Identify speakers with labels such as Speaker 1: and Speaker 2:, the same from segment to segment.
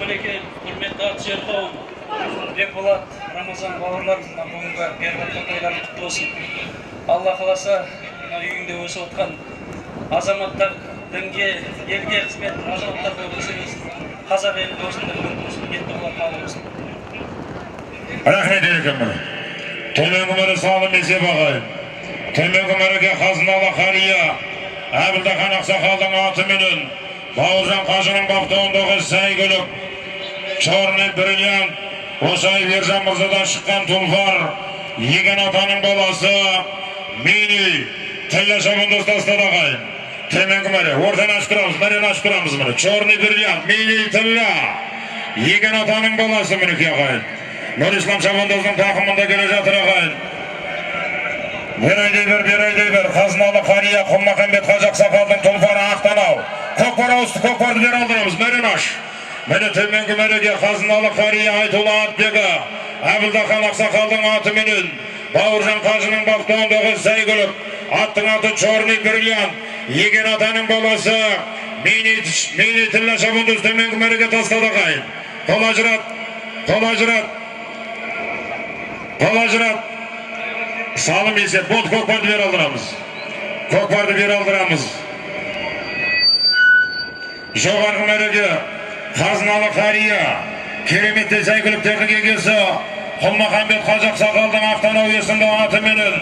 Speaker 1: мінекей құрметті ат жер қауым, Бекболат Рамазан бауырларымыздан бүгінгі беріп жатқан тойларың құтты болсын. Алла қаласа, үйіңде өсіп отқан азаматтар, дінге, елге қызмет азаматтар болып өсеміз. Қазақ елінде осындай ниетті болатын алып болсын.
Speaker 2: Рахмет екенмін. Төменгі мөрі салым есеп ағайын. Төменгі мөріге Қазыналы қария, Әбілдахан ақсақалдың атыменен Бауыржан қажының баптауындағы сәйгүлік, Чорный бриллиант, Осай Ержан мырзадан шыққан тұлпар, Еген атаның баласы, Мини, Тәлі шабын достастады ағайын. Төменгі мөрі, ортан ашып тұрамыз, мәрен ашып тұрамыз мұны. Чорный бриллиант, Мини, Тәлі, Еген атаның баласы мінеке ағайын. Нұр Ислам Шабандоздың тақымында келе жатыр ағайын. Берайдай бер, Қазыналы қария, Құлмақамбет Қажақ Сақалдың тұлпары Ақтанау. Көкпар ауысты, көкпарды бер алдырамыз, мәрен аш. Мәне төменгі мәреге Қазыналы қария Айтулы Атбегі, Әбілдахан Ақсақалдың атыменен, Бауыржан қажының баптауындағы сәйгүлік, аттың аты Чорный бриллиант, Еген атаның баласы, Мини Тілі Шабандоз төменгі мәреге тастады ағайын. Қолажырат, салым есеп, болды көкпарды бер алдырамыз. Жоғарғы мәреге Қазыналы қария, кереметті сәйгүліктердің егесі, Құлмақамбет Қажақ Сақалдың Ақтанау есімді атыменен,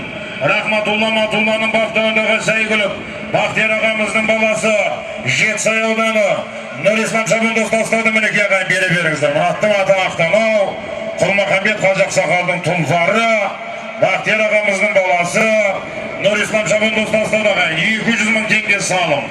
Speaker 2: Рахматулланың баптауындағы сәйгүлік, Бақтияр ағамыздың баласы, Жетісай ауданы, Нұр Ислам Шабандоз тастады мінеке ағайын бере беріңіздер. Аттың аты Ақтанау, Құлмақамбет Қажақ Сақалдың тұлпары, Бақтияр ағамыздың баласы, Нұр Ислам Шабандоз тастады ағайын 200 мың теңге салым.